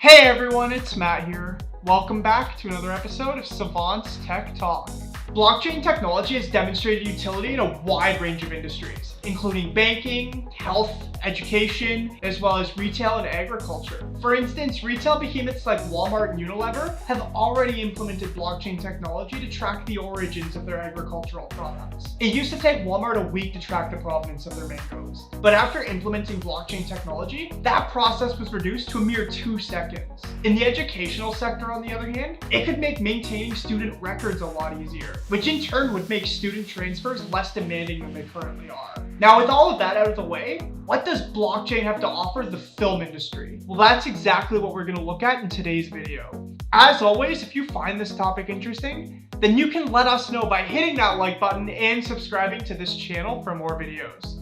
Hey everyone, it's Matt here. Welcome back to another episode of Savant's Tech Talk. Blockchain technology has demonstrated utility in a wide range of industries, including banking, health, education, as well as retail and agriculture. For instance, retail behemoths like Walmart and Unilever have already implemented blockchain technology to track the origins of their agricultural products. It used to take Walmart a week to track the provenance of their mangoes, but after implementing blockchain technology, that process was reduced to a mere 2 seconds. In the educational sector, on the other hand, it could make maintaining student records a lot easier, which in turn would make student transfers less demanding than they currently are. Now, with all of that out of the way, what does blockchain have to offer the film industry? Well, that's exactly what we're going to look at in today's video. As always, if you find this topic interesting, then you can let us know by hitting that like button and subscribing to this channel for more videos.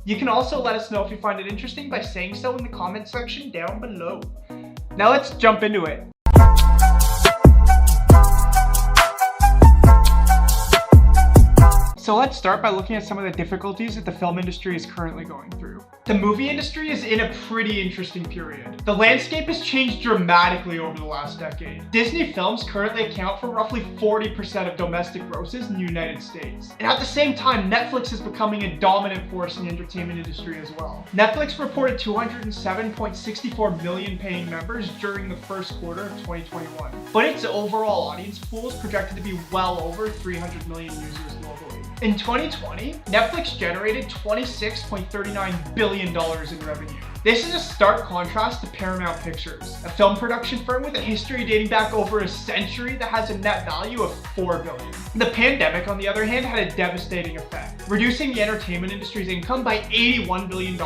You can also let us know if you find it interesting by saying so in the comment section down below. Now let's jump into it. So let's start by looking at some of the difficulties that the film industry is currently going through. The movie industry is in a pretty interesting period. The landscape has changed dramatically over the last decade. Disney films currently account for roughly 40% of domestic grosses in the United States. And at the same time, Netflix is becoming a dominant force in the entertainment industry as well. Netflix reported 207.64 million paying members during the first quarter of 2021. But its overall audience pool is projected to be well over 300 million users globally. In 2020, Netflix generated $26.39 billion in revenue. This is a stark contrast to Paramount Pictures, a film production firm with a history dating back over a century that has a net value of $4 billion. The pandemic, on the other hand, had a devastating effect, reducing the entertainment industry's income by $81 billion in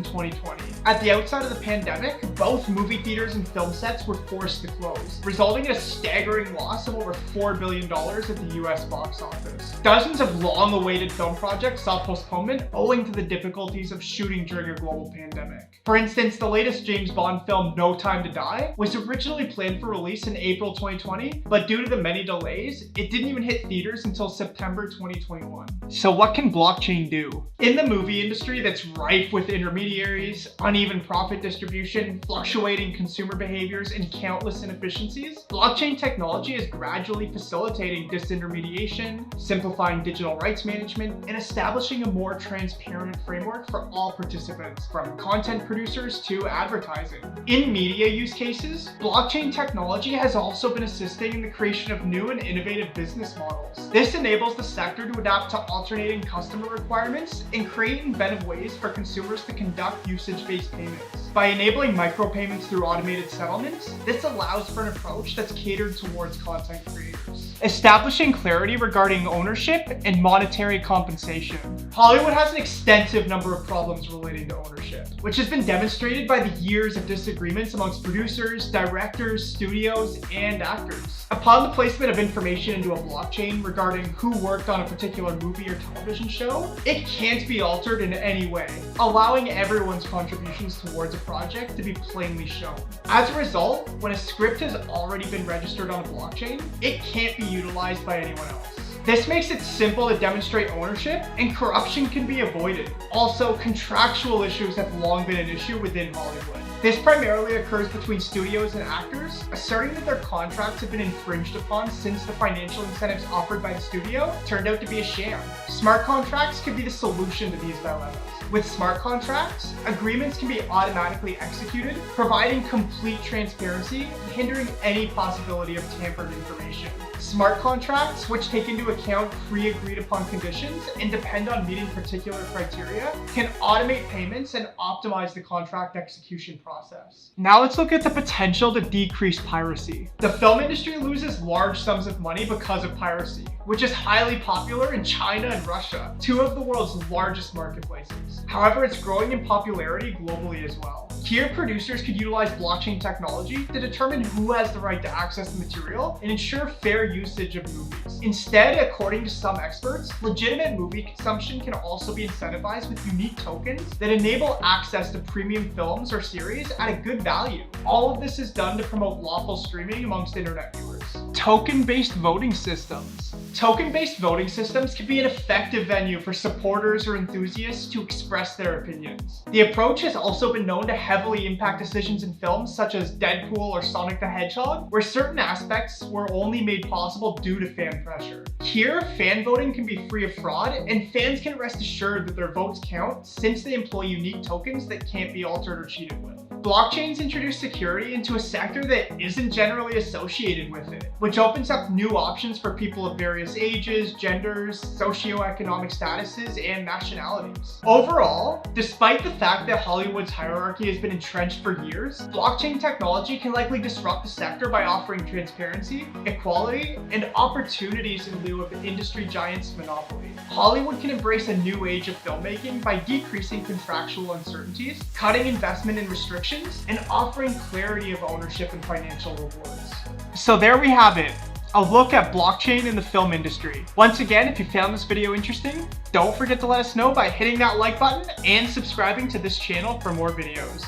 2020. At the outset of the pandemic, both movie theaters and film sets were forced to close, resulting in a staggering loss of over $4 billion at the US box office. Dozens of long-awaited film projects saw postponement owing to the difficulties of shooting during a global pandemic. For instance, the latest James Bond film, No Time to Die, was originally planned for release in April 2020, but due to the many delays, it didn't even hit theaters until September 2021. So what can blockchain do? In the movie industry that's rife with intermediaries, uneven profit distribution, fluctuating consumer behaviors, and countless inefficiencies, blockchain technology is gradually facilitating disintermediation, simplifying digital rights management, and establishing a more transparent framework for all participants, from content producers to advertising. In media use cases, blockchain technology has also been assisting in the creation of new and innovative business models. This enables the sector to adapt to alternating customer requirements and create inventive ways for consumers to conduct usage-based payments. By enabling micropayments through automated settlements, this allows for an approach that's catered towards content creators. Establishing clarity regarding ownership and monetary compensation. Hollywood has an extensive number of problems relating to ownership, which has been demonstrated by the years of disagreements amongst producers, directors, studios, and actors. Upon the placement of information into a blockchain regarding who worked on a particular movie or television show, it can't be altered in any way, allowing everyone's contributions towards a project to be plainly shown. As a result, when a script has already been registered on a blockchain, it can't be utilized by anyone else. This makes it simple to demonstrate ownership, and corruption can be avoided. Also, contractual issues have long been an issue within Hollywood. This primarily occurs between studios and actors, asserting that their contracts have been infringed upon since the financial incentives offered by the studio turned out to be a sham. Smart contracts could be the solution to these dilemmas. With smart contracts, agreements can be automatically executed, providing complete transparency and hindering any possibility of tampered information. Smart contracts, which take into account pre-agreed upon conditions and depend on meeting particular criteria, can automate payments and optimize the contract execution process. Now let's look at the potential to decrease piracy. The film industry loses large sums of money because of piracy, which is highly popular in China and Russia, two of the world's largest marketplaces. However, it's growing in popularity globally as well. Here, producers could utilize blockchain technology to determine who has the right to access the material and ensure fair usage of movies. Instead, according to some experts, legitimate movie consumption can also be incentivized with unique tokens that enable access to premium films or series at a good value. All of this is done to promote lawful streaming amongst internet viewers. Token-based voting systems. Token-based voting systems can be an effective venue for supporters or enthusiasts to express their opinions. The approach has also been known to heavily impact decisions in films such as Deadpool or Sonic the Hedgehog, where certain aspects were only made possible due to fan pressure. Here, fan voting can be free of fraud, and fans can rest assured that their votes count since they employ unique tokens that can't be altered or cheated with. Blockchains introduce security into a sector that isn't generally associated with it, which opens up new options for people of various ages, genders, socioeconomic statuses, and nationalities. Overall, despite the fact that Hollywood's hierarchy has been entrenched for years, blockchain technology can likely disrupt the sector by offering transparency, equality, and opportunities in lieu of the industry giant's monopoly. Hollywood can embrace a new age of filmmaking by decreasing contractual uncertainties, cutting investment and restrictions, and offering clarity of ownership and financial rewards. So there we have it, a look at blockchain in the film industry. Once again, if you found this video interesting, don't forget to let us know by hitting that like button and subscribing to this channel for more videos.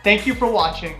Thank you for watching.